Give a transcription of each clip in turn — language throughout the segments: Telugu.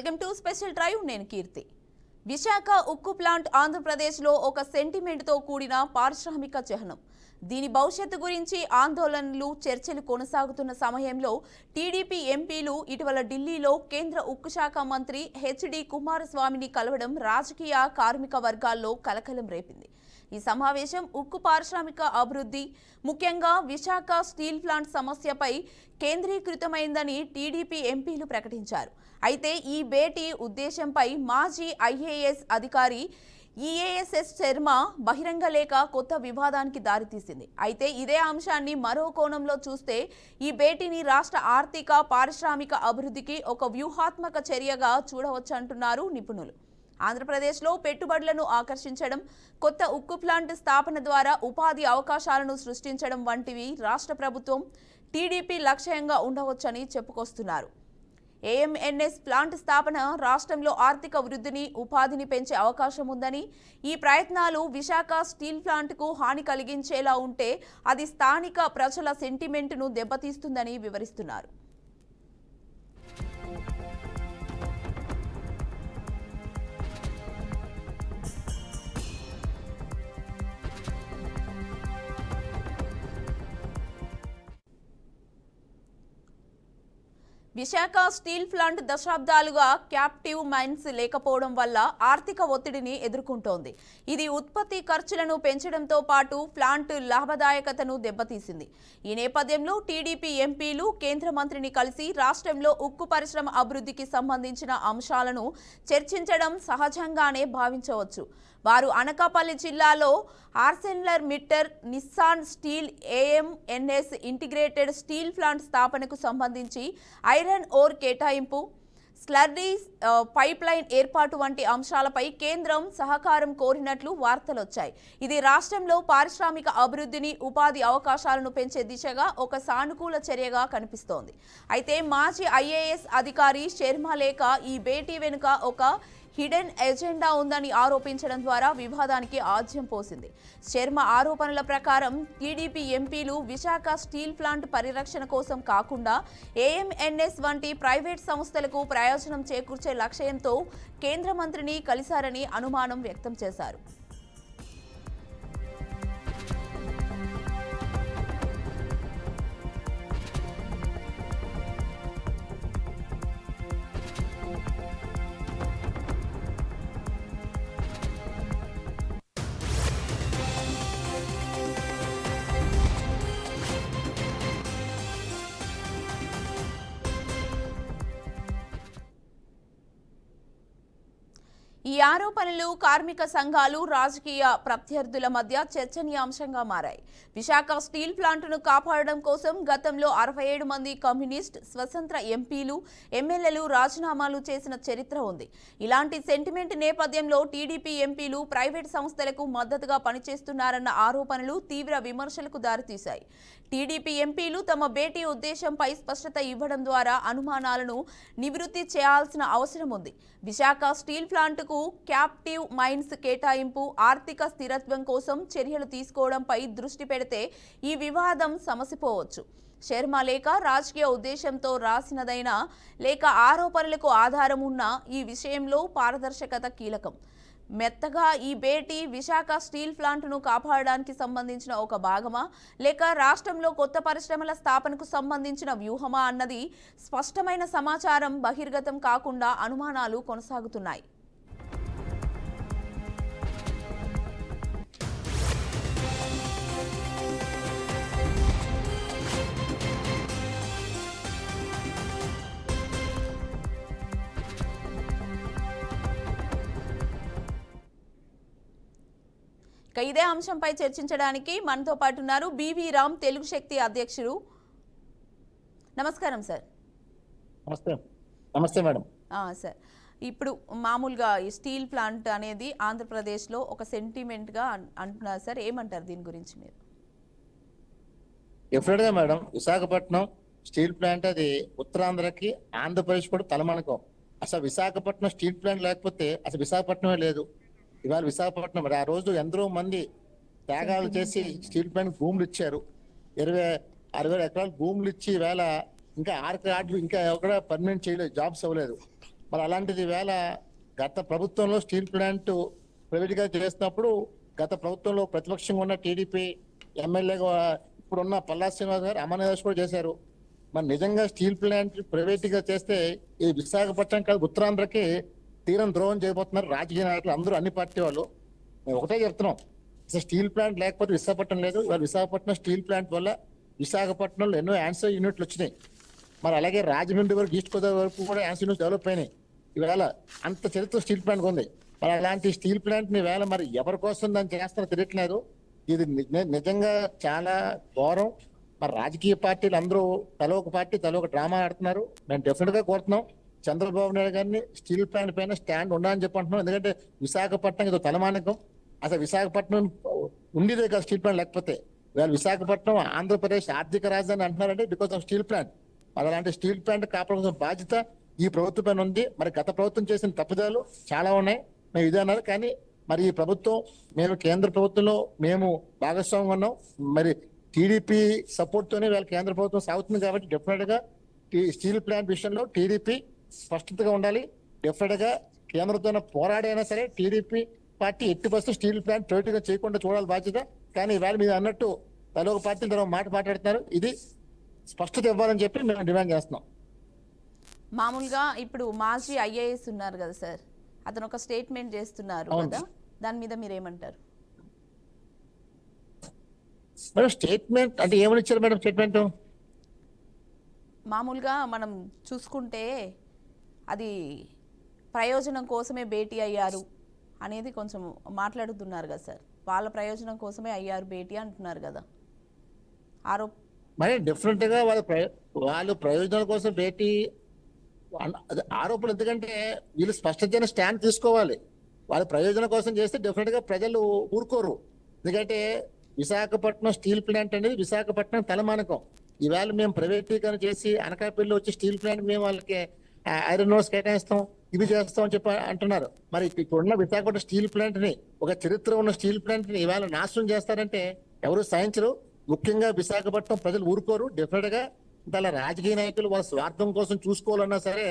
Welcome to special drive. నేను కీర్తి. విశాఖ ఉక్కు ప్లాంట్ ఆంధ్రప్రదేశ్లో ఒక సెంటిమెంట్తో కూడిన పారిశ్రామిక చిహ్నం. దీని భవిష్యత్తు గురించి ఆందోళనలు, చర్చలు కొనసాగుతున్న సమయంలో టీడీపీ ఎంపీలు ఇటీవల ఢిల్లీలో కేంద్ర ఉక్కు శాఖ మంత్రి హెచ్డి కుమారస్వామిని కలవడం రాజకీయ, కార్మిక వర్గాల్లో కలకలం రేపింది. ఈ సమావేశం ఉక్కు పారిశ్రామిక అభివృద్ధి, ముఖ్యంగా విశాఖ స్టీల్ ప్లాంట్ సమస్యపై కేంద్రీకృతమైందని టీడీపీ ఎంపీలు ప్రకటించారు. అయితే ఈ భేటీ ఉద్దేశంపై మాజీ ఐఏఎస్ అధికారి ఈఏఎస్ఎస్ శర్మ బహిరంగ లేఖ కొత్త వివాదానికి దారితీసింది. అయితే ఇదే అంశాన్ని మరో కోణంలో చూస్తే ఈ భేటీని రాష్ట్ర ఆర్థిక, పారిశ్రామిక అభివృద్ధికి ఒక వ్యూహాత్మక చర్యగా చూడవచ్చంటున్నారు నిపుణులు. ఆంధ్రప్రదేశ్లో పెట్టుబడులను ఆకర్షించడం, కొత్త ఉక్కు ప్లాంట్ స్థాపన ద్వారా ఉపాధి అవకాశాలను సృష్టించడం వంటివి రాష్ట్ర ప్రభుత్వం, టీడీపీ లక్ష్యంగా ఉండవచ్చని చెప్పుకొస్తున్నారు. ఏఎంఎన్ఎస్ ప్లాంట్ స్థాపన రాష్ట్రంలో ఆర్థిక వృద్ధిని, ఉపాధిని పెంచే అవకాశం ఉందని, ఈ ప్రయత్నాలు విశాఖ స్టీల్ ప్లాంట్కు హాని కలిగించేలా ఉంటే అది స్థానిక ప్రజల సెంటిమెంట్ను దెబ్బతీస్తుందని వివరిస్తున్నారు. విశాఖ స్టీల్ ప్లాంట్ దశాబ్దాలుగా క్యాప్టివ్ మైన్స్ లేకపోవడం వల్ల ఆర్థిక ఒత్తిడిని ఎదుర్కొంటోంది. ఇది ఉత్పత్తి ఖర్చులను పెంచడంతో పాటు ప్లాంట్ లాభదాయకతను దెబ్బతీసింది. ఈ నేపథ్యంలో టీడీపీ ఎంపీలు కేంద్ర మంత్రిని కలిసి రాష్ట్రంలో ఉక్కు పరిశ్రమ అభివృద్ధికి సంబంధించిన అంశాలను చర్చించడం సహజంగానే భావించవచ్చు. వారు అనకాపల్లి జిల్లాలో Arcelor Mittal, Nippon steel, AMNS integrated steel plant స్థాపనకు సంబంధించి ఐరన్ ఓర్ కేటాయింపు, స్లర్రీ పైప్లైన్ ఏర్పాటు వంటి అంశాలపై కేంద్రం సహకారం కోరినట్లు వార్తలొచ్చాయి. ఇది రాష్ట్రంలో పారిశ్రామిక అభివృద్ధిని, ఉపాధి అవకాశాలను పెంచే దిశగా ఒక సానుకూల చర్యగా కనిపిస్తోంది. అయితే మాజీ ఐఏఎస్ అధికారి శర్మ లేఖ ఈ భేటీ వెనుక ఒక హిడెన్ ఎజెండా ఉందని ఆరోపించడం ద్వారా వివాదానికి ఆజ్యం పోసింది. శర్మ ఆరోపణల ప్రకారం టీడీపీ ఎంపీలు విశాఖ స్టీల్ ప్లాంట్ పరిరక్షణ కోసం కాకుండా ఏఎంఎన్ఎస్ వంటి ప్రైవేట్ సంస్థలకు ప్రయోజనం చేకూర్చే లక్ష్యంతో కేంద్ర మంత్రిని కలిశారని అనుమానం వ్యక్తం చేశారు. ఈ ఆరోపణలు కార్మిక సంఘాలు, రాజకీయ ప్రత్యర్థుల మధ్య చర్చనీయాంశంగా మారాయి. విశాఖ స్టీల్ ప్లాంట్ను కాపాడడం కోసం గతంలో 67 మంది కమ్యూనిస్ట్, స్వతంత్ర ఎంపీలు, ఎమ్మెల్యేలు రాజీనామాలు చేసిన చరిత్ర ఉంది. ఇలాంటి సెంటిమెంట్ నేపథ్యంలో టీడీపీ ఎంపీలు ప్రైవేట్ సంస్థలకు మద్దతుగా పనిచేస్తున్నారన్న ఆరోపణలు తీవ్ర విమర్శలకు దారితీశాయి. టీడీపీ ఎంపీలు తమ భేటీ ఉద్దేశంపై స్పష్టత ఇవ్వడం ద్వారా అనుమానాలను నివృత్తి చేయాల్సిన అవసరం ఉంది. విశాఖ స్టీల్ ప్లాంట్కు క్యాప్టివ్ మైన్స్ కేటాయింపు, ఆర్థిక స్థిరత్వం కోసం చర్యలు తీసుకోవడంపై దృష్టి పెడితే ఈ వివాదం సమసిపోవచ్చు. శర్మ లేఖ రాజకీయ ఉద్దేశంతో రాసినదైనా లేక ఆరోపణలకు ఆధారం ఉన్న ఈ విషయంలో పారదర్శకత కీలకం. మెత్తగా ఈ భేటీ విశాఖ స్టీల్ ప్లాంట్ను కాపాడడానికి సంబంధించిన ఒక భాగమా, లేక రాష్ట్రంలో కొత్త పరిశ్రమల స్థాపనకు సంబంధించిన వ్యూహమా అన్నది స్పష్టమైన సమాచారం బహిర్గతం కాకుండా అనుమానాలు కొనసాగుతున్నాయి. ఇదే అంశంపై చర్చించడానికి మనతో పాటు ఉన్నారు బివి రామ్, తెలుగు శక్తి అధ్యక్షుడు. నమస్కారం సార్. నమస్తే మేడం. సార్, ఇప్పుడు మామూలుగా ఈ స్టీల్ ప్లాంట్ అనేది ఆంధ్రప్రదేశ్లో ఒక సెంటిమెంట్గా అంటున్నారు సార్, ఏమంటారు దీని గురించి మీరు? డెఫినెట్గా మేడం, విశాఖపట్నం స్టీల్ ప్లాంట్ అది ఉత్తరాంధ్రకి, ఆంధ్రప్రదేశ్ కూడా తలమణకం. అసలు విశాఖపట్నం స్టీల్ ప్లాంట్ లేకపోతే అసలు విశాఖపట్నమే లేదు. ఇవాళ విశాఖపట్నం మరి ఆ రోజు ఎందరో మంది త్యాగాలు చేసి స్టీల్ ప్లాంట్ భూములు ఇచ్చారు. 60,000 ఎకరాలు భూములు ఇచ్చి ఈవేళ ఇంకా 6 కార్డులు ఇంకా ఎక్కడ పర్మనెంట్ చేయలేదు, జాబ్స్ అవ్వలేదు. మరి అలాంటిది వేళ గత ప్రభుత్వంలో స్టీల్ ప్లాంట్ ప్రైవేట్గా చేసినప్పుడు గత ప్రభుత్వంలో ప్రతిపక్షంగా ఉన్న టీడీపీ ఎమ్మెల్యేగా ఇప్పుడున్న పల్లా శ్రీనివాస్ గారు అమరనాథ్ కూడా చేశారు. మరి నిజంగా స్టీల్ ప్లాంట్ ప్రైవేట్గా చేస్తే ఈ విశాఖపట్నం కాదు ఉత్తరాంధ్రకి తీరం ద్రోహం చేయబోతున్నారు రాజకీయ నాయకులు అందరూ, అన్ని పార్టీ వాళ్ళు. మేము ఒకటే చెప్తున్నాం, అసలు స్టీల్ ప్లాంట్ లేకపోతే విశాఖపట్నం లేదు. ఇవాళ విశాఖపట్నం స్టీల్ ప్లాంట్ వల్ల విశాఖపట్నంలో ఎన్నో యాన్సర్ యూనిట్లు వచ్చినాయి. మరి అలాగే రాజమండ్రి వరకు ఈస్ట్ గోదావరి వరకు కూడా యాన్సర్ యూనిట్స్ డెవలప్ అయినాయి. ఈవేళ అంత చరిత్ర స్టీల్ ప్లాంట్ ఉంది. మరి అలాంటి స్టీల్ ప్లాంట్ ని వేళ మరి ఎవరి కోసం దాన్ని చేస్తారో తెలియట్లేదు. ఇది నిజంగా చాలా ఘోరం. మరి రాజకీయ పార్టీలు అందరూ తల ఒక పార్టీ తల ఒక డ్రామా ఆడుతున్నారు. మేము డెఫినెట్ గా కోరుతున్నాం చంద్రబాబు నాయుడు గారిని స్టీల్ ప్లాంట్ పైన స్టాండ్ ఉండాలని చెప్పి అంటున్నాం. ఎందుకంటే విశాఖపట్నం ఇది తలమానికం. అసలు విశాఖపట్నం ఉండేదే కదా స్టీల్ ప్లాంట్ లేకపోతే. ఇవాళ విశాఖపట్నం ఆంధ్రప్రదేశ్ ఆర్థిక రాజధాని అంటున్నారంటే బికాస్ ఆఫ్ స్టీల్ ప్లాంట్. మరి అలాంటి స్టీల్ ప్లాంట్ కాపాడాల్సిన బాధ్యత ఈ ప్రభుత్వం పైన ఉంది. మరి గత ప్రభుత్వం చేసిన తప్పిదాలు చాలా ఉన్నాయి, మేము ఇదే అన్నారు. కానీ మరి ఈ ప్రభుత్వం, మేము కేంద్ర ప్రభుత్వంలో మేము భాగస్వామ్యం ఉన్నాం. మరి టీడీపీ సపోర్ట్ తోనే వీళ్ళ కేంద్ర ప్రభుత్వం సాగుతుంది. కాబట్టి డెఫినెట్ గా స్టీల్ ప్లాంట్ విషయంలో టీడీపీ స్పష్టతగా ఉండాలి. డెఫినెట్ గా కేంద్రంతో పోరాడైనా సరే టీడీపీ పార్టీ ఎట్టి పరిస్థితుల్లో స్టీల్ ప్లాంట్ ప్రైవేట్ గా చేయకుండా చూడాలి బాధ్యత. కానీ ఇవాళ మీరు అన్నట్టు తలో ఒక పార్టీ తన మాట మాట్లాడుతున్నారు. ఇది స్పష్టత ఇవ్వాలని చెప్పి మేము డిమాండ్ చేస్తున్నాం. మామూలుగా ఇప్పుడు మాజీ ఐఏఎస్ ఉన్నారు కదా సార్, అతను ఒక స్టేట్మెంట్ చేస్తున్నారు కదా, దాని మీద మీరు ఏమంటారు? మేడం స్టేట్మెంట్ అంటే ఏమని ఇచ్చారు మేడం స్టేట్మెంట్? మామూలుగా మనం చూసుకుంటే అది ప్రయోజనం కోసమే భేటీ అయ్యారు అనేది కొంచెం మాట్లాడుతున్నారు కదా సార్. వాళ్ళ ప్రయోజనం కోసమే అయ్యారు భేటీ అంటున్నారు కదా. మరి డెఫినెట్ గా వాళ్ళు ప్రయోజనాల కోసం భేటీ ఆరోపణలు. ఎందుకంటే వీళ్ళు స్పష్టమైన స్టాండ్ తీసుకోవాలి. వాళ్ళ ప్రయోజనం కోసం చేస్తే డెఫినెట్ గా ప్రజలు ఊరుకోరు. ఎందుకంటే విశాఖపట్నం స్టీల్ ప్లాంట్ అనేది విశాఖపట్నం తలమానకం. ఈవేళ మేము ప్రైవేటీకరణ చేసి అనకాపల్లిలో వచ్చి స్టీల్ ప్లాంట్ మేము వాళ్ళకి ఐరన్ ఓర్స్ కేటాయిస్తాం, ఇవి చేస్తాం అని చెప్పి అంటున్నారు. మరి ఇప్పుడున్న విశాఖపట్నం స్టీల్ ప్లాంట్ ని, ఒక చరిత్ర ఉన్న స్టీల్ ప్లాంట్ ని ఇవాళ నాశనం చేస్తారంటే ఎవరు సహించరు. ముఖ్యంగా విశాఖపట్నం ప్రజలు ఊరుకోరు. డెఫినెట్ గా వాళ్ళ రాజకీయ నాయకులు వాళ్ళ స్వార్థం కోసం చూసుకోవాలన్నా సరే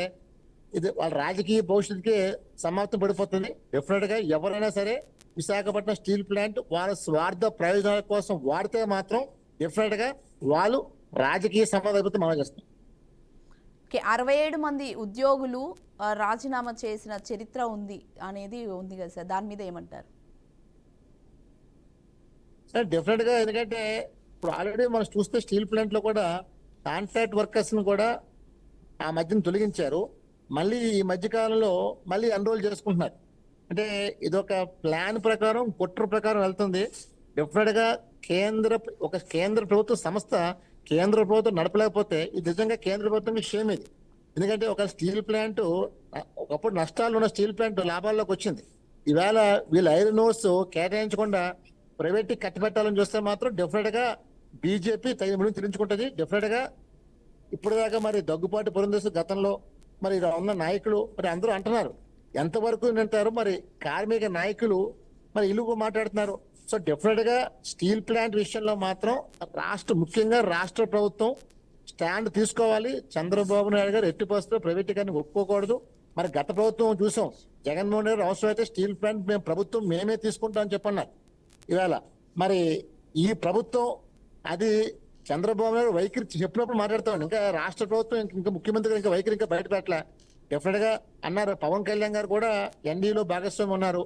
ఇది వాళ్ళ రాజకీయ భవిష్యత్తుకి సమాప్తం పడిపోతుంది. డెఫినెట్ గా ఎవరైనా సరే విశాఖపట్నం స్టీల్ ప్లాంట్ వాళ్ళ స్వార్థ ప్రయోజనాల కోసం వాడితే మాత్రం డెఫినెట్ గా వాళ్ళు రాజకీయ సంబంధం మనం చేస్తాం. 67 మంది ఉద్యోగులు రాజీనామా చేసిన చరిత్ర ఉంది అనేది ఉంది కదా సార్, దాని మీద ఏమంటారు? సార్ డెఫినెట్ గా, ఎందుకంటే ఇప్పుడు ఆల్రెడీ మనం చూస్తే స్టీల్ ప్లాంట్ లో కూడా కాంట్రాక్ట్ వర్కర్స్ ని కూడా ఆ మధ్యన తొలగించారు. మళ్ళీ ఈ మధ్య కాలంలో మళ్ళీ ఎన్రోల్ చేసుకుంటున్నారు. అంటే ఇదొక ప్లాన్ ప్రకారం, కుట్ర ప్రకారం వెళ్తుంది. డెఫినెట్ గా ఒక కేంద్ర ప్రభుత్వ సంస్థ కేంద్ర ప్రభుత్వం నడపలేకపోతే ఇది నిజంగా కేంద్ర ప్రభుత్వం క్షేమం ఇది. ఎందుకంటే ఒక స్టీల్ ప్లాంట్ ఒకప్పుడు నష్టాలు ఉన్న స్టీల్ ప్లాంట్ లాభాల్లోకి వచ్చింది. ఈవేళ వీళ్ళు ఐరన్ ఓర్స్ కేటాయించకుండా ప్రైవేట్ కట్టిపెట్టాలని చూస్తే మాత్రం డెఫినెట్ గా బీజేపీ తగిన తిరించుకుంటుంది. డెఫినెట్ గా ఇప్పుడు దాకా మరి దగ్గుపాటి పురంధేశ్వరి గతంలో మరి ఉన్న నాయకులు మరి అందరూ అంటున్నారు, ఎంతవరకు వింటారు మరి కార్మిక నాయకులు మరి ఇల్లు మాట్లాడుతున్నారు. సో డెఫినెట్ గా స్టీల్ ప్లాంట్ విషయంలో మాత్రం ముఖ్యంగా రాష్ట్ర ప్రభుత్వం స్టాండ్ తీసుకోవాలి. చంద్రబాబు నాయుడు గారు ఎట్టి పరిస్థితుల్లో ప్రైవేటీకరణ ఒప్పుకోకూడదు. మరి గత ప్రభుత్వం చూసాం, జగన్మోహన్ రెడ్డి అవసరమైతే స్టీల్ ప్లాంట్ మేమే తీసుకుంటాం అని చెప్పన్నారు. ఇవాళ మరి ఈ ప్రభుత్వం అది చంద్రబాబు నాయుడు వైఖరి చెప్పినప్పుడు మాట్లాడుతాం. ఇంకా రాష్ట్ర ప్రభుత్వం ఇంకా ముఖ్యమంత్రి ఇంకా వైఖరి ఇంకా బయట పెట్టలే. డెఫినెట్ గా అన్నారు. పవన్ కళ్యాణ్ గారు కూడా ఎన్డీలో భాగస్వామి ఉన్నారు.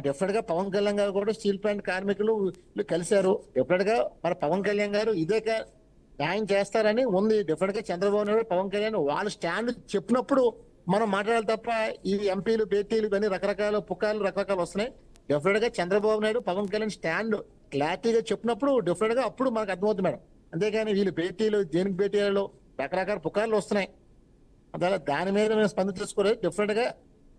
డెఫినెట్ గా పవన్ కళ్యాణ్ గారు కూడా స్టీల్ ప్లాంట్ కార్మికులు కలిశారు. డెఫినెట్ గా మరి పవన్ కళ్యాణ్ గారు ఇదే న్యాయం చేస్తారని ఉంది. డెఫినెట్ గా చంద్రబాబు నాయుడు పవన్ కళ్యాణ్ వాళ్ళు స్టాండ్ చెప్పినప్పుడు మనం మాట్లాడాలి తప్ప ఈ ఎంపీలు భేటీలు ఇవన్నీ రకరకాల పుకార్లు రకరకాలు వస్తున్నాయి. డెఫినెట్ గా చంద్రబాబు నాయుడు పవన్ కళ్యాణ్ స్టాండ్ క్లారిటీగా చెప్పినప్పుడు డెఫినెట్ గా అప్పుడు మనకు అర్థమవుతుంది మేడం. అంతేగాని వీళ్ళు భేటీలు దేనికి భేటీలలో రకరకాల పుకార్లు వస్తున్నాయి. దాని మీద మేము స్పందించుకోలేదు. డెఫినెట్ గా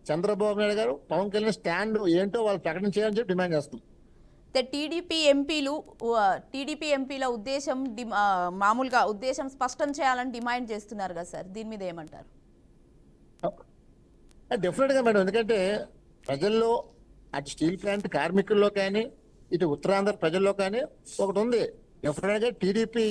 చంద్రబాబు నాయుడు గారు పవన్ కళ్యాణ్ స్టాండ్ ఏంటో వాళ్ళు ప్రకటన చేయాలని చెప్పి డిమాండ్ చేస్తున్నాం. టీడీపీ ఎంపీల ఉద్దేశం మామూలుగా ఉద్దేశం స్పష్టం చేయాలని డిమాండ్ చేస్తున్నారు కదా సార్, దీని మీద ఏమంటారు? డెఫినెట్ గా మేడం, ఎందుకంటే ప్రజల్లో అటు స్టీల్ ప్లాంట్ కార్మికుల్లో కానీ ఇటు ఉత్తరాంధ్ర ప్రజల్లో కానీ ఒకటి ఉంది. డెఫినెట్ గా టీడీపీ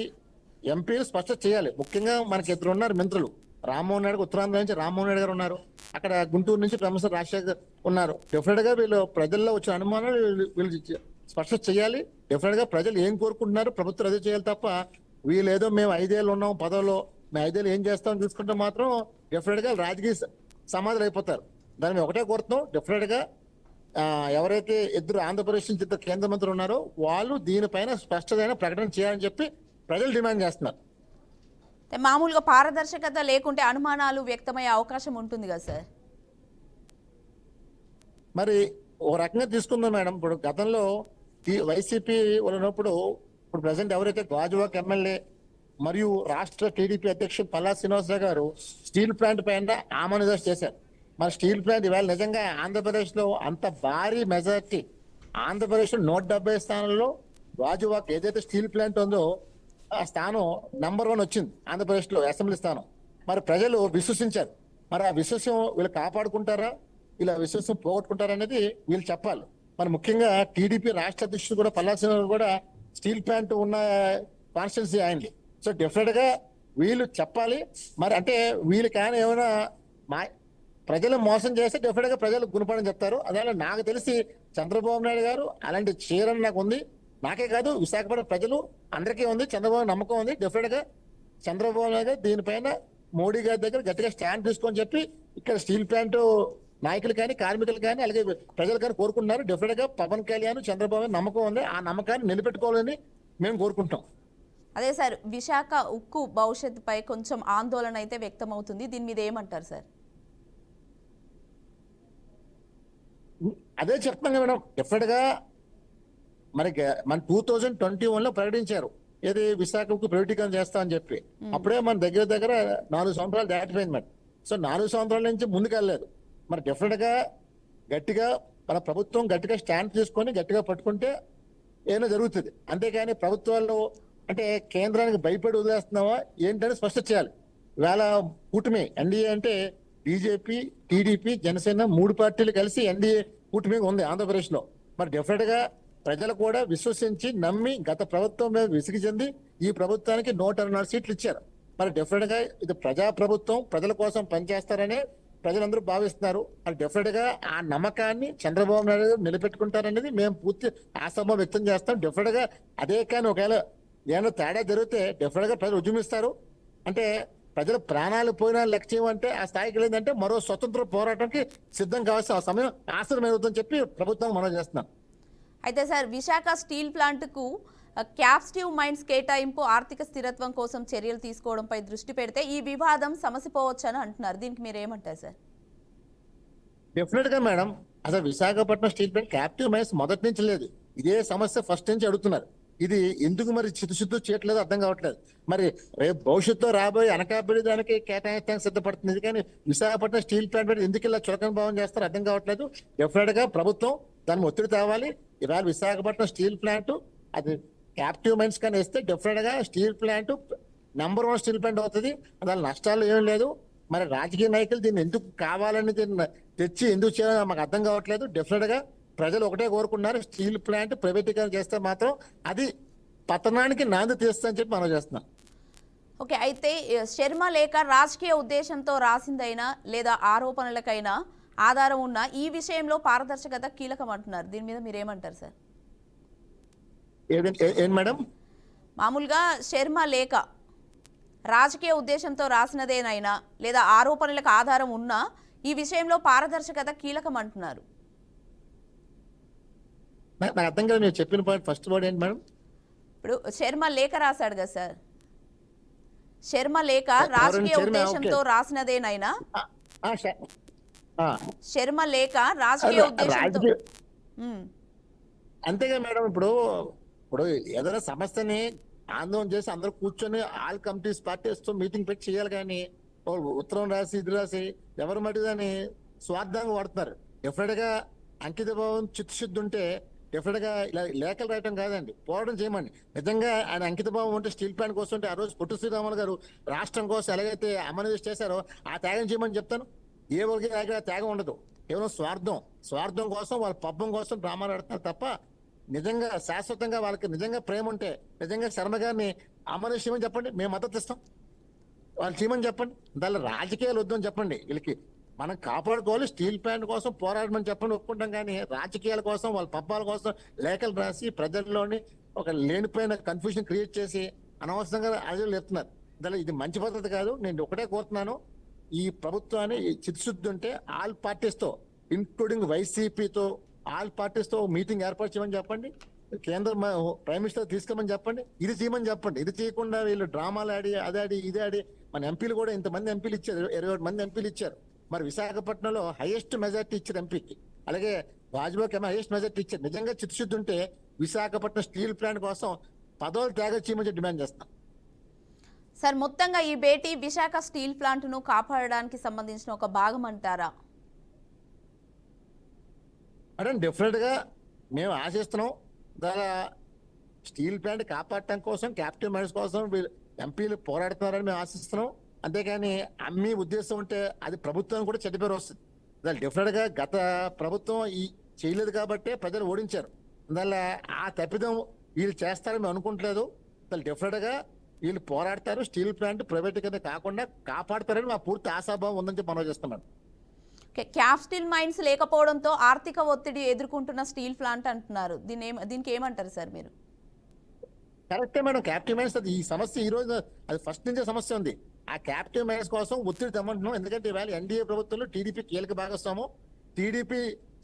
ఎంపీలు స్పష్టత చేయాలి. ముఖ్యంగా మనకి ఇద్దరు ఉన్నారు మంత్రులు, రామ్మోహన్ నాయుడు ఉత్తరాంధ్ర నుంచి రామ్మోహన్ నాయుడు గారు ఉన్నారు, అక్కడ గుంటూరు నుంచి ప్రొఫెసర్ రాజశేఖర్ ఉన్నారు. డెఫినెట్ గా వీళ్ళు ప్రజల్లో వచ్చిన అనుమానాలు వీళ్ళు స్పష్టత చేయాలి. డెఫినెట్ గా ప్రజలు ఏం కోరుకుంటున్నారు ప్రభుత్వం అదే చేయాలి తప్ప వీళ్ళు ఏదో మేము 5 ఏళ్ళు ఉన్నాం పదవిలో, మేము 5 ఏళ్ళు ఏం చేస్తామని చూసుకుంటే మాత్రం డెఫినెట్ గా రాజకీయ సమాధులు అయిపోతారు. దాన్ని మేము ఒకటే కోరుతున్నాం, డెఫినెట్ గా ఎవరైతే ఇద్దరు ఆంధ్రప్రదేశ్ నుంచి ఇద్దరు కేంద్ర మంత్రులు ఉన్నారో వాళ్ళు దీనిపైన స్పష్టమైన ప్రకటన చేయాలని చెప్పి ప్రజలు డిమాండ్ చేస్తున్నారు. మామూలుగా పారదర్శకత లేకుంటే అనుమానాలు వ్యక్తమయ్యే అవకాశం ఉంటుంది కదా సార్? మరి ఒక రకంగా తీసుకుందాం మేడం, ఇప్పుడు గతంలో వైసీపీ ఉన్నప్పుడు ఇప్పుడు ప్రజెంట్ ఎవరైతే గాజువాక్ ఎమ్మెల్యే మరియు రాష్ట్ర టీడీపీ అధ్యక్షుడు పల్లా శ్రీనివాసరావు గారు స్టీల్ ప్లాంట్ పైన ఆమోదం చేశారు. మరి స్టీల్ ప్లాంట్ ఇవాళ నిజంగా ఆంధ్రప్రదేశ్ లో అంత భారీ మెజార్టీ, ఆంధ్రప్రదేశ్ లో 170 స్థానాల్లో గాజువాక్ ఏదైతే స్టీల్ ప్లాంట్ ఉందో ఆ స్థానం నంబర్ 1 వచ్చింది ఆంధ్రప్రదేశ్ లో అసెంబ్లీ స్థానం. మరి ప్రజలు విశ్వసించారు. మరి ఆ విశ్వాసం వీళ్ళు కాపాడుకుంటారా, ఇలా విశ్వాసం పోగొట్టుకుంటారా అనేది వీళ్ళు చెప్పాలి. మరి ముఖ్యంగా టీడీపీ రాష్ట్ర అధ్యక్షుడు కూడా పల్లా శ్రీనివాసరావు కూడా స్టీల్ ప్లాంట్ ఉన్న కాన్స్టిట్యున్సీ ఆయనది. సో డెఫినెట్ గా వీళ్ళు చెప్పాలి. మరి అంటే వీళ్ళు కానీ ఏమైనా ప్రజలు మోసం చేస్తే డెఫినెట్ గా ప్రజలు గుణపడని చెప్తారు. అదే నాకు తెలిసి చంద్రబాబు నాయుడు గారు అలాంటి చీరని నాకు ఉంది, నాకే కాదు విశాఖపట్నం ప్రజలు అందరికీ ఉంది, చంద్రబాబు నమ్మకం ఉంది. డెఫినెట్ గా చంద్రబాబు నాయుడు గారు దీనిపైన మోడీ గారి దగ్గర గట్టిగా స్టాండ్ తీసుకొని చెప్పి ఇక్కడ స్టీల్ ప్లాంట్ నాయకులు కానీ కార్మికులు కానీ అలాగే ప్రజలు కానీ కోరుకుంటున్నారు. డెఫినెట్ గా పవన్ కళ్యాణ్ చంద్రబాబు నమ్మకం ఉంది, ఆ నమ్మకాన్ని నిలబెట్టుకోవాలని మేము కోరుకుంటాం. అదే సార్, విశాఖ ఉక్కు భవిష్యత్తుపై కొంచెం ఆందోళన అయితే వ్యక్తమవుతుంది, దీని మీద ఏమంటారు సార్? అదే చెప్తాం కదా మేడం, డెఫినెట్ గా మనకి మన 2021 లో ప్రకటించారు ఏది విశాఖకు ప్రైవేటీకరణ చేస్తా అని చెప్పి. అప్పుడే మన దగ్గర 4 సంవత్సరాలు దాటిపోయింది మేడం. సో 4 సంవత్సరాల నుంచి ముందుకు వెళ్ళలేదు. మరి డెఫినెట్ గా గట్టిగా మన ప్రభుత్వం గట్టిగా స్టాండ్ తీసుకొని గట్టిగా పట్టుకుంటే ఏమైనా జరుగుతుంది. అంతేకాని ప్రభుత్వాలు అంటే కేంద్రానికి భయపడి వదిలేస్తున్నావా ఏంటని స్పష్టత చేయాలి. ఇవాళ కూటమి ఎన్డీఏ అంటే బీజేపీ, టీడీపీ, జనసేన 3 పార్టీలు కలిసి ఎన్డీఏ కూటమి ఉంది ఆంధ్రప్రదేశ్ లో. మరి డెఫినెట్ గా ప్రజలు కూడా విశ్వసించి నమ్మి గత ప్రభుత్వం మీద విసిగి చెంది ఈ ప్రభుత్వానికి 124 సీట్లు ఇచ్చారు. మరి డెఫినెట్ గా ఇది ప్రజా ప్రభుత్వం, ప్రజల కోసం పనిచేస్తారనే ప్రజలందరూ భావిస్తున్నారు. మరి డెఫినెట్ గా ఆ నమ్మకాన్ని చంద్రబాబు నాయుడు నిలబెట్టుకుంటారనేది మేము పూర్తి ఆశాభావం వ్యక్తం చేస్తాం. డెఫినెట్ గా అదే కానీ ఒకవేళ ఏమైనా తేడా జరిగితే డెఫినెట్ గా ప్రజలు ఉద్యమిస్తారు. అంటే ప్రజలు ప్రాణాలు పోయినా లెక్క చేయమంటే ఆ స్థాయికి వెళ్ళిందంటే మరో స్వతంత్ర పోరాటానికి సిద్ధం కావాల్సిన సమయం ఆసరమవుతుందని చెప్పి ప్రభుత్వం మనం చేస్తున్నాం. అయితే సార్, విశాఖ స్టీల్ ప్లాంట్కు క్యాప్టివ్ మైన్స్ కేటాయింపు ఆర్థిక స్థిరత్వం కోసం చర్యలు తీసుకోవడంపై దృష్టి పెడితే ఈ వివాదం సమసిపోవచ్చని అంటున్నారు, దీనికి మీరు ఏమంటారు సార్? డెఫినెట్ గా మేడం, అసలు Visakhapatnam steel plant captive mines మొదటి నుంచి లేదు. ఇదే సమస్య ఫస్ట్ నుంచి అడుగుతున్నారు. ఇది ఎందుకు మరి చిత్తశుద్ధి చేయట్లేదు అర్థం కావట్లేదు. మరి రేపు భవిష్యత్తులో రాబోయే అనకాపల్లి దానికి కేటాయించడానికి సిద్ధపడుతుంది, కానీ విశాఖపట్నం స్టీల్ ప్లాంట్ మీద ఎందుకు ఇలా చులకన భావం చేస్తారో అర్థం కావట్లేదు. డెఫినెట్ గా ప్రభుత్వం దాన్ని ఒత్తిడి తేవాలి. ఇవాళ విశాఖపట్నం స్టీల్ ప్లాంట్ అది క్యాప్టివ్ మైన్స్ కానీ వేస్తే డెఫినెట్ గా steel plant number 1 steel plant అవుతుంది. దాని నష్టాలు ఏం లేదు. మరి రాజకీయ నాయకులు దీన్ని ఎందుకు కావాలని దీన్ని తెచ్చి ఎందుకు చేయాలో మాకు అర్థం కావట్లేదు. డెఫినెట్ గా ప్రజలు ఒకటే కోరుకున్నారు, స్టీల్ ప్లాంట్ ప్రైవేటీకరణ చేస్తే మాత్రం అది పతనానికి నాంది తీస్తుందని చెప్పి మనం చేస్తున్నాం. ఓకే, అయితే శర్మ లేఖ రాజకీయ ఉద్దేశంతో రాసిందైనా లేదా ఆరోపణలకైనా ఆధారం ఉన్న ఈ విషయంలో పారదర్శకత కీలకం అంటున్నారు, దీని మీద మీరు ఏమంటారు సార్? ఏం మేడం? మామూలుగా శర్మ లేఖ రాజకీయ ఉద్దేశంతో రాసినదేనైనా లేదా ఆరోపణలకు ఆధారం ఉన్నా ఈ విషయంలో పారదర్శకత కీలకం అంటున్నారు. నాకు అర్థం కదా మీరు చెప్పిన పాయింట్. ఫస్ట్ వర్డ్ ఏంటి మేడం? ఇప్పుడు శర్మ లేఖ రాశాడు కదా సార్, శర్మ లేఖ రాజకీయ ఉద్దేశంతో రాసినదేనైనా శర్మ లేఖ రాజకీయ ఉద్దేశంతో అంతేగా మేడం. ఇప్పుడు ఏదైనా సమస్యని ఆందోళన చేసి అందరూ కూర్చొని ఆల్ కమిటీస్ పార్టీస్ తో మీటింగ్ పెట్టి చేయాలి, కానీ ఉత్తరం రాసి ఇది రాసి ఎవరు మట్టి దాన్ని స్వార్థంగా వాడుతున్నారు. డెఫినెట్ గా అంకిత భావం చిత్తశుద్ధి ఉంటే డెఫినెట్ గా ఇలా లేఖలు రాయటం కాదండి, పోరాటం చేయమండి. నిజంగా ఆయన అంకిత భావం ఉంటే స్టీల్ ప్లాంట్ కోసం ఉంటే ఆ రోజు పొట్టు శ్రీరాములు గారు రాష్ట్రం కోసం ఎలాగైతే అమలు చేశారో ఆ త్యాగం చేయమని చెప్తాను. ఏ ఒక్కరికి త్యాగం ఉండదు, కేవలం స్వార్థం కోసం వాళ్ళ పబ్బం కోసం డ్రామాలు ఆడుతున్నారు తప్ప నిజంగా శాశ్వతంగా వాళ్ళకి నిజంగా ప్రేమ ఉంటే నిజంగా శర్మ గారిని అమలు చేయమని చెప్పండి, మేము మద్దతు ఇస్తాం. వాళ్ళు చేయమని చెప్పండి. దాని రాజకీయాలు వద్దని చెప్పండి. వీళ్ళకి మనం కాపాడుకోవాలి, స్టీల్ ప్లాంట్ కోసం పోరాడమని చెప్పండి, ఒప్పుకుంటాం. కానీ రాజకీయాల కోసం, వాళ్ళ పబ్బాల కోసం లేఖలు రాసి ప్రజల్లోని ఒక లేనిపోయిన కన్ఫ్యూజన్ క్రియేట్ చేసి అనవసరంగా అజలు చెప్తున్నారు. దాని ఇది మంచి పద్ధతి కాదు. నేను ఒకటే కోరుతున్నాను, ఈ ప్రభుత్వాన్ని చిత్తశుద్ధి ఉంటే ఆల్ పార్టీస్తో ఇంక్లూడింగ్ వైసీపీతో ఆల్ పార్టీస్తో మీటింగ్ ఏర్పాటు చేయమని చెప్పండి. కేంద్ర ప్రైమ్ మినిస్టర్ తీసుకోమని చెప్పండి. ఇది చేయమని చెప్పండి. ఇది చేయకుండా వీళ్ళు డ్రామాలు ఆడి అదాడి ఇది ఆడి మన ఎంపీలు కూడా ఇంతమంది ఎంపీలు ఇచ్చారు, 21 మంది ఎంపీలు ఇచ్చారు. మరి విశాఖపట్నంలో హైయెస్ట్ మెజార్టీ ఇచ్చారు ఎంపీకి, అలాగే వాజ్పేయికి హైయెస్ట్ మెజార్టీ ఇచ్చారు. నిజంగా చిత్తశుద్ధి ఉంటే విశాఖపట్నం స్టీల్ ప్లాంట్ కోసం పదవులు త్యాగం చేయమని డిమాండ్ చేస్తాం. సార్, మొత్తంగా ఈ భేటీ విశాఖ స్టీల్ ప్లాంట్ను కాపాడడానికి సంబంధించిన ఒక భాగం అంటారా? అంటే డెఫినెట్ గా మేము ఆశిస్తున్నాం. దాని స్టీల్ ప్లాంట్ కాపాడటం కోసం, క్యాపిటల్ మైన్స్ కోసం వీళ్ళు ఎంపీలు పోరాడుతున్నారని మేము ఆశిస్తున్నాం. అంతేగాని అమ్మి ఉద్దేశం ఉంటే అది ప్రభుత్వం కూడా చెడ్డ పేరు వస్తుంది. దాని డెఫినెట్ గా గత ప్రభుత్వం ఈ చేయలేదు కాబట్టే ప్రజలు ఓడించారు. అందువల్ల ఆ తప్పిదం వీళ్ళు చేస్తారని మేము అనుకుంటలేదు. దాని డెఫినెట్ గా వీళ్ళు పోరాడతారు, స్టీల్ ప్లాంట్ ప్రైవేటీకరణ కాకుండా కాపాడతారని మా పూర్తి ఆశాభావం ఉందని చెప్పి మనం చేస్తున్నాం. క్యాప్ స్టీల్ మైన్స్ లేకపోవడంతో ఆర్థిక ఒత్తిడి ఎదుర్కొంటున్న స్టీల్ ప్లాంట్ అంటున్నారు. దీనికి ఏమంటారు సార్ మీరు? కరెక్టే మేడం. క్యాప్టివ్ మైన్స్ అది ఈ సమస్య ఈ రోజు అది ఫస్ట్ నుంచే సమస్య ఉంది. ఆ క్యాప్టివ్ మైన్స్ కోసం ఒత్తిడి తెమ్మంటున్నాం. ఎందుకంటే ఇవాళ ఎన్డీఏ ప్రభుత్వంలో టీడీపీ కీలక భాగస్వాము. టీడీపీ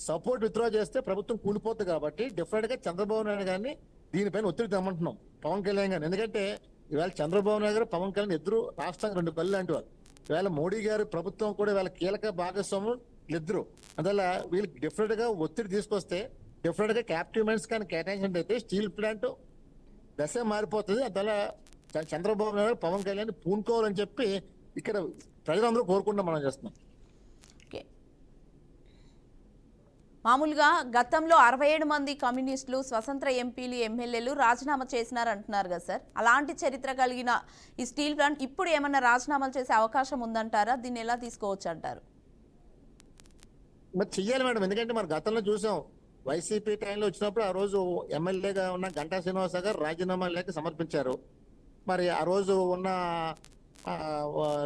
సపోర్ట్ విత్డ్రా చేస్తే ప్రభుత్వం కూలిపోతుంది కాబట్టి డెఫినెట్ గా చంద్రబాబు నాయుడు గారిని దీనిపైన ఒత్తిడి తెమ్మంటున్నాం, పవన్ కళ్యాణ్ గారిని. ఎందుకంటే ఇవాళ చంద్రబాబు నాయుడు గారు, పవన్ కళ్యాణ్ ఇద్దరు రాష్ట్రానికి 2 కళ్ళు లాంటి వారు. ఇవాళ మోడీ గారు ప్రభుత్వం కూడా ఇవాళ కీలక భాగస్వాములు ఇద్దరు. అందువల్ల వీళ్ళకి డెఫినెట్ గా ఒత్తిడి తీసుకొస్తే డెఫినెట్ గా క్యాప్టివ్ మైన్స్ కానీ కేటాయించినట్టు అయితే స్టీల్ ప్లాంట్ దశ మారిపోతుంది. అందువల్ల చంద్రబాబు నాయుడు, పవన్ కళ్యాణ్ పూనుకోవాలని చెప్పి ఇక్కడ ప్రజలందరూ కోరుకుంటాం, మనం చేస్తున్నాం. మామూలుగా గతంలో 67 మంది కమ్యూనిస్టులు, స్వతంత్ర ఎంపీలు, ఎమ్మెల్యేలు రాజీనామా చేసినారు అంటున్నారు కదా సార్. అలాంటి చరిత్ర కలిగిన ఈ స్టీల్ ప్లాంట్ ఇప్పుడు ఏమన్నా రాజీనామాలు చేసే అవకాశం ఉందంటారా? దీన్ని ఎలా తీసుకోవచ్చు అంటారు? మరి చెయ్యాలి మేడం. ఎందుకంటే మన గతంలో చూసాం, వైసీపీ టైంలో వచ్చినప్పుడు ఆ రోజు ఎమ్మెల్యేగా ఉన్న గంటా శ్రీనివాస గారు రాజీనామా లేఖ సమర్పించారు. మరి ఆ రోజు ఉన్న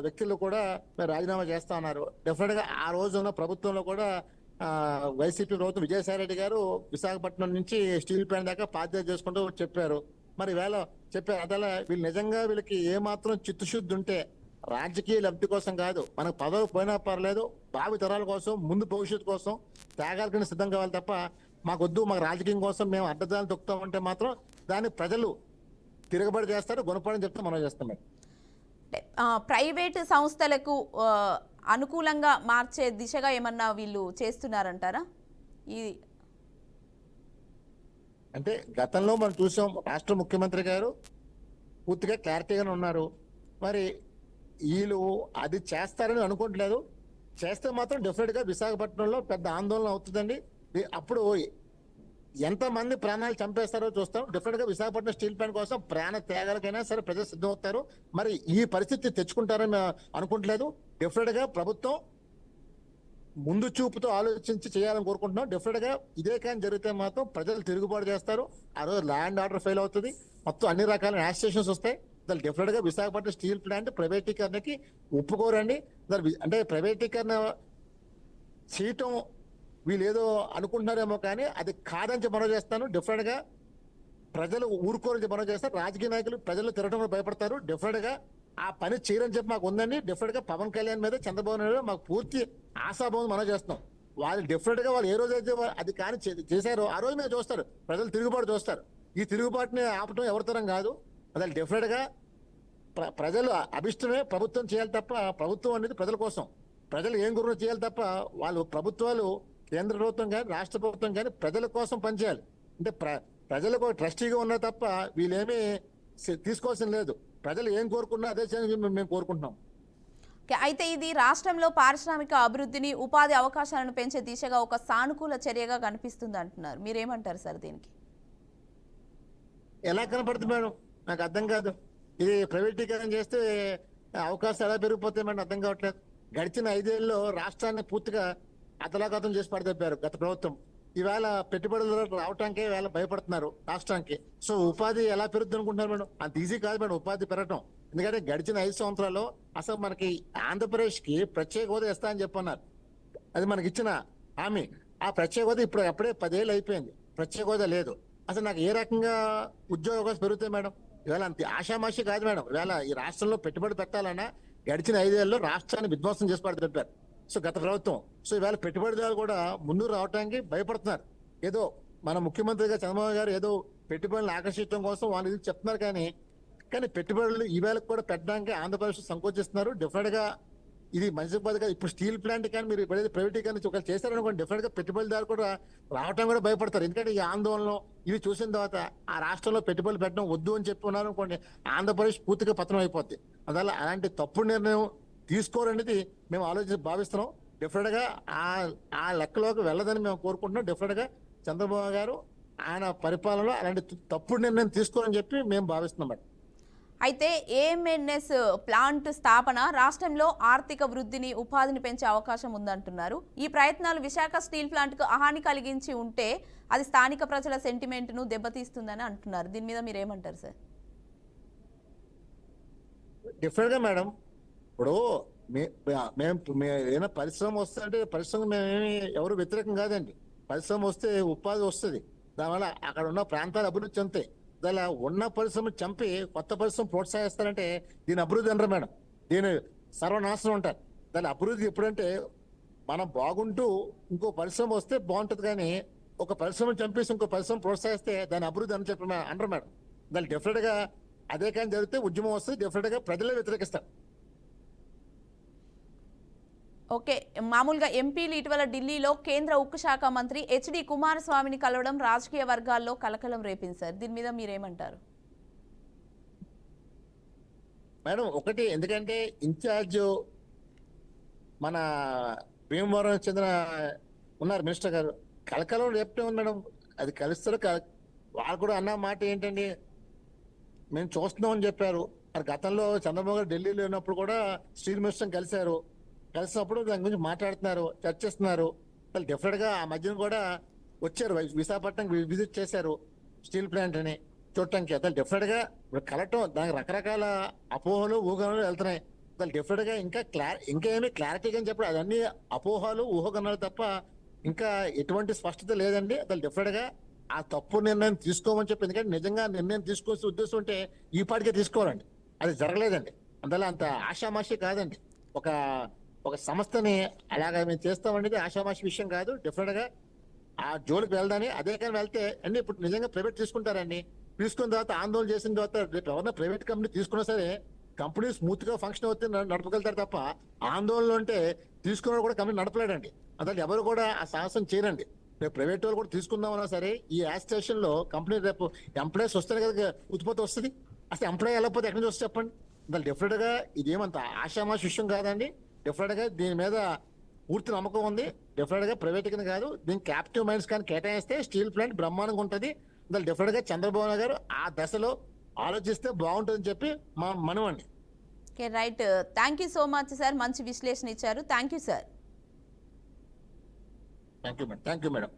వ్యక్తులు కూడా రాజీనామా చేస్తా ఉన్నారు. డెఫినెట్ గా ఆ రోజు ఉన్న ప్రభుత్వంలో కూడా వైసీపీ ప్రభుత్వం విజయసాయి రెడ్డి గారు విశాఖపట్నం నుంచి స్టీల్ ప్లాంట్ దాకా బాధ్యత చేసుకుంటూ చెప్పారు. మరి వేళ చెప్పారు. అదలా వీళ్ళు నిజంగా వీళ్ళకి ఏమాత్రం చిత్తశుద్ధి ఉంటే రాజకీయ లబ్ధి కోసం కాదు, మనకు పదవి పోయినా పర్లేదు, భావి తరాల కోసం, ముందు భవిష్యత్తు కోసం త్యాగాల కింద సిద్ధం కావాలి తప్ప మాకొద్దు, మాకు రాజకీయం కోసం మేము అడ్డదాలు తొక్కుతామంటే మాత్రం దాన్ని ప్రజలు తిరగబడి చేస్తారు, గుణపడని చెప్తే మనం చేస్తాం. ప్రైవేటు సంస్థలకు అనుకూలంగా మార్చే దిశగా ఏమన్నా వీళ్ళు చేస్తున్నారంటారా? ఇది అంటే గతంలో మనం చూసాం, రాష్ట్ర ముఖ్యమంత్రి గారు పూర్తిగా క్లారిటీగానే ఉన్నారు. మరి వీళ్ళు అది చేస్తారని అనుకోవట్లేదు. చేస్తే మాత్రం డెఫినెట్ గా విశాఖపట్నంలో పెద్ద ఆందోళన అవుతుందండి. అప్పుడు ఎంతమంది ప్రాణాలు చంపేస్తారో చూస్తాం. డెఫినెట్ గా విశాఖపట్నం స్టీల్ ప్లాంట్ కోసం ప్రాణ త్యాగాలకైనా సరే ప్రజలు సిద్ధమవుతారు. మరి ఈ పరిస్థితి తెచ్చుకుంటారని అనుకుంటలేదు. డెఫినెట్ గా ప్రభుత్వం ముందు చూపుతో ఆలోచించి చేయాలని కోరుకుంటున్నాం. డెఫినెట్ గా ఇదే కానీ జరిగితే మాత్రం ప్రజలు తిరుగుబాటు చేస్తారు. ఆ రోజు ల్యాండ్ ఆర్డర్ ఫెయిల్ అవుతుంది, మొత్తం అన్ని రకాల యాక్సిడేషన్స్ వస్తాయి. దాని డెఫినెట్ గా విశాఖపట్నం స్టీల్ ప్లాంట్ ప్రైవేటీకరణకి ఒప్పుకోరండి. అంటే ప్రైవేటీకరణ చేయటం వీళ్ళు ఏదో అనుకుంటున్నారేమో కానీ అది కాదని మనం చేస్తాను. డెఫినెట్ గా ప్రజలు ఊరుకోరని మనం చేస్తారు. రాజకీయ నాయకులు ప్రజలు తిరగడం కూడా భయపడతారు. డెఫినెట్ గా ఆ పని చేయరని చెప్పి మాకు ఉందండి. డెఫినెట్ గా పవన్ కళ్యాణ్ మీద, చంద్రబాబు నాయుడు మాకు పూర్తి ఆశాభావం మనం చేస్తున్నాం. వాళ్ళు డెఫినెట్ గా వాళ్ళు ఏ రోజైతే అది కానీ చేశారో ఆ రోజు మీద చూస్తారు, ప్రజలు తిరుగుబాటు చూస్తారు. ఈ తిరుగుబాటుని ఆపటం ఎవరితరం కాదు. అసలు డెఫినెట్ గా ప్రజలు అభిష్టమే ప్రభుత్వం చేయాలి తప్ప, ప్రభుత్వం అనేది ప్రజల కోసం, ప్రజలు ఏం గురువు చేయాలి తప్ప వాళ్ళు ప్రభుత్వాలు కేంద్ర ప్రభుత్వం కానీ రాష్ట్ర ప్రభుత్వం కానీ ప్రజల కోసం పనిచేయాలి. అంటే ప్రజలకు ట్రస్టీగా ఉన్నా తప్ప వీళ్ళేమీ తీసుకోవాల్సిన లేదు. ప్రజలు ఏం కోరుకున్నా అదే మేము కోరుకుంటున్నాం. అయితే ఇది రాష్ట్రంలో పారిశ్రామిక అభివృద్ధిని, ఉపాధి అవకాశాలను పెంచే దిశగా ఒక సానుకూల చర్యగా కనిపిస్తుంది అంటున్నారు. మీరేమంటారు సార్ దీనికి? ఎలా కనపడుతుంది మేడం? నాకు అర్థం కాదు. ఇది ప్రైవేటీకరణ చేస్తే అవకాశాలు ఎలా పెరిగిపోతాయి మేడం? అర్థం కావట్లేదు. గడిచిన 5 ఏళ్ళలో రాష్ట్రాన్ని పూర్తిగా అతలాకతం చేసి పడదెప్పారు గత ప్రభుత్వం. ఈవేళ పెట్టుబడులు రావటానికే వేళ భయపడుతున్నారు రాష్ట్రానికి. సో ఉపాధి ఎలా పెరుగుతుంది అనుకుంటున్నారు మేడం? అంత ఈజీ కాదు మేడం ఉపాధి పెరగటం. ఎందుకంటే గడిచిన 5 సంవత్సరాల్లో అసలు మనకి ఆంధ్రప్రదేశ్కి ప్రత్యేక హోదా ఇస్తా అని చెప్పన్నారు. అది మనకి ఇచ్చిన హామీ. ఆ ప్రత్యేక హోదా ఇప్పుడు అప్పుడే 10 ఏళ్ళు అయిపోయింది, ప్రత్యేక హోదా లేదు. అసలు నాకు ఏ రకంగా ఉద్యోగ అవకాశం పెరుగుతాయి మేడం? ఇవాళ అంత ఆషామాషి కాదు మేడం. ఇవాళ ఈ రాష్ట్రంలో పెట్టుబడి పెట్టాలన్నా గడిచిన 5 ఏళ్ళలో రాష్ట్రాన్ని విధ్వంసం చేసి పడుతుంటారు సో గత ప్రభుత్వం. సో ఇవాళ పెట్టుబడిదారులు కూడా ముందుకు రావడానికి భయపడుతున్నారు. ఏదో మన ముఖ్యమంత్రిగా చంద్రబాబు గారు ఏదో పెట్టుబడులను ఆకర్షించడం కోసం వాళ్ళు ఇది చెప్తున్నారు, కానీ పెట్టుబడులు ఈవేళకు కూడా పెట్టడానికి ఆంధ్రప్రదేశ్ సంకోచిస్తున్నారు. డెఫినెట్ గా ఇది మంచి పద్ధతి. ఇప్పుడు స్టీల్ ప్లాంట్ కానీ మీరు ప్రైవేటీకరణ ఒకవేళ చేశారనుకోండి, డెఫినెట్ గా పెట్టుబడిదారు కూడా రావడం కూడా భయపడతారు. ఎందుకంటే ఈ ఆందోళనలు ఇవి చూసిన తర్వాత ఆ రాష్ట్రంలో పెట్టుబడులు పెట్టడం వద్దు అని చెప్పి ఉన్నారు అనుకోండి, ఆంధ్రప్రదేశ్ పూర్తిగా పతనం అయిపోద్ది. అందువల్ల అలాంటి తప్పుడు నిర్ణయం తీసుకోరనేది మేము భావిస్తున్నాం. డెఫినెట్ గా ఆ లెక్కలోకి వెళ్ళదని మేము కోరుకుంటున్నాం. డెఫినెట్ గా చంద్రబాబు గారు ఆయన పరిపాలనలో అలాంటి తప్పుడు నిర్ణయం తీసుకోరని చెప్పి మేము భావిస్తున్నాం మేడం. అయితే ఏఎంఎన్ఎస్ ప్లాంట్ స్థాపన రాష్ట్రంలో ఆర్థిక వృద్ధిని, ఉపాధిని పెంచే అవకాశం ఉందంటున్నారు. ఈ ప్రయత్నాలు విశాఖ స్టీల్ ప్లాంట్కు హాని కలిగించి ఉంటే అది స్థానిక ప్రజల సెంటిమెంట్ను దెబ్బతీస్తుందని అంటున్నారు. దీని మీద మీరు ఏమంటారు సార్? డెఫినెట్ గా మేడం, ఇప్పుడు మేము ఏదైనా పరిశ్రమ వస్తుందంటే పరిశ్రమ మేమేమి ఎవరు వ్యతిరేకం కాదండి. పరిశ్రమ వస్తే ఉపాధి వస్తుంది, దానివల్ల అక్కడ ఉన్న ప్రాంతాల అభివృద్ధి చెందుతాయి. దానిలో ఉన్న పరిశ్రమ చంపి కొత్త పరిశ్రమ ప్రోత్సహిస్తారంటే దీని అభివృద్ధి అనరు మేడం, దీని సర్వనాశనం ఉంటారు. దాని అభివృద్ధి ఎప్పుడంటే మనం బాగుంటూ ఇంకో పరిశ్రమ వస్తే బాగుంటుంది, కానీ ఒక పరిశ్రమ చంపేసి ఇంకో పరిశ్రమ ప్రోత్సహిస్తే దాని అభివృద్ధి అని చెప్పి అనరు మేడం. దాన్ని డెఫినెట్ గా అదే కానీ జరిగితే ఉద్యమం వస్తుంది, డెఫినెట్ గా ప్రజలే వ్యతిరేకిస్తారు. ఓకే, మామూలుగా ఎంపీలు ఇటీవల ఢిల్లీలో కేంద్ర ఉక్కు శాఖ మంత్రి హెచ్డి కుమారస్వామిని కలవడం రాజకీయ వర్గాల్లో కలకలం రేపింది సార్. దీని మీద మీరేమంటారు? మేడం ఒకటి, ఎందుకంటే ఇన్ఛార్జ్ మన భీమవరం చెందిన ఉన్నారు మినిస్టర్ గారు, కలకలం రేపే ఉంది మేడం. అది కలుస్తారు. వాళ్ళు కూడా అన్న మాట ఏంటండి, మేము చూస్తున్నాం అని చెప్పారు. మరి గతంలో చంద్రబాబు గారు ఢిల్లీలో ఉన్నప్పుడు కూడా స్టీల్ మినిస్టర్ కలిసినప్పుడు దాని గురించి మాట్లాడుతున్నారు, చర్చిస్తున్నారు. వాళ్ళు డెఫినెట్ గా ఆ మధ్యన కూడా వచ్చారు, విశాఖపట్నం విజిట్ చేశారు స్టీల్ ప్లాంట్ అని చూడటానికి. అసలు డెఫినెట్ గా ఇప్పుడు కలటం దానికి రకరకాల అపోహలు ఊహలు వెళ్తున్నాయి. అసలు డెఫినెట్ గా ఇంకా ఏమీ క్లారిటీగా అని చెప్పడం, అదన్నీ అపోహలు ఊహగన్నాలు తప్ప ఇంకా ఎటువంటి స్పష్టత లేదండి. అసలు డెఫినెట్ గా ఆ తప్పు నిర్ణయం తీసుకోమని చెప్పి, ఎందుకంటే నిజంగా నిర్ణయం తీసుకోవాల్సిన ఉద్దేశం ఉంటే ఈ పాటికే తీసుకోవాలండి. అది జరగలేదండి. అందువల్ల అంత ఆషామాషి కాదండి. ఒక సంస్థని అలాగా మేము చేస్తామనేది ఆషామాషి విషయం కాదు. డెఫినెట్ గా ఆ జోలికి వెళ్దాని. అదే కానీ వెళ్తే అన్ని ఇప్పుడు నిజంగా ప్రైవేట్ తీసుకుంటారండి. తీసుకున్న తర్వాత ఆందోళన చేసిన తర్వాత రేపు ఎవరైనా ప్రైవేట్ కంపెనీ తీసుకున్నా సరే కంపెనీ స్మూత్ గా ఫంక్షన్ అవుతే నడపగలుగుతారు తప్ప ఆందోళనలు ఉంటే తీసుకున్న కూడా కంపెనీ నడపలేడండి. అందువల్ల ఎవరు కూడా ఆ సాహసం చేయరండి. రేపు ప్రైవేట్ వాళ్ళు కూడా తీసుకుందామన్నా సరే ఈ యాజిటేషన్ లో కంపెనీ రేపు ఎంప్లాయీస్ వస్తేనే కదా ఉత్పత్తి వస్తుంది. అసలు ఎంప్లాయీ వెళ్ళకపోతే ఎక్కడి నుంచి వస్తే చెప్పండి. అందువల్ల డెఫినెట్ గా ఇదేమంత ఆషామాషి విషయం కాదండి. డెఫినెట్ గా దీని మీద పూర్తి నమ్మకం ఉంది. డెఫినెట్ గా ప్రైవేట్ కింద కాదు, దీనికి క్యాప్టివ్ మైండ్స్ కానీ కేటాయిస్తే స్టీల్ ప్లాంట్ బ్రహ్మాండంగా ఉంటుంది. అందువల్ల డెఫినెట్ గా చంద్రబాబు గారు ఆ దశలో ఆలోచిస్తే బాగుంటుందని చెప్పి మా మనవండి. Okay, right. Thank you so much sir, మంచి విశ్లేషణ ఇచ్చారు. Thank you sir. Thank you madam.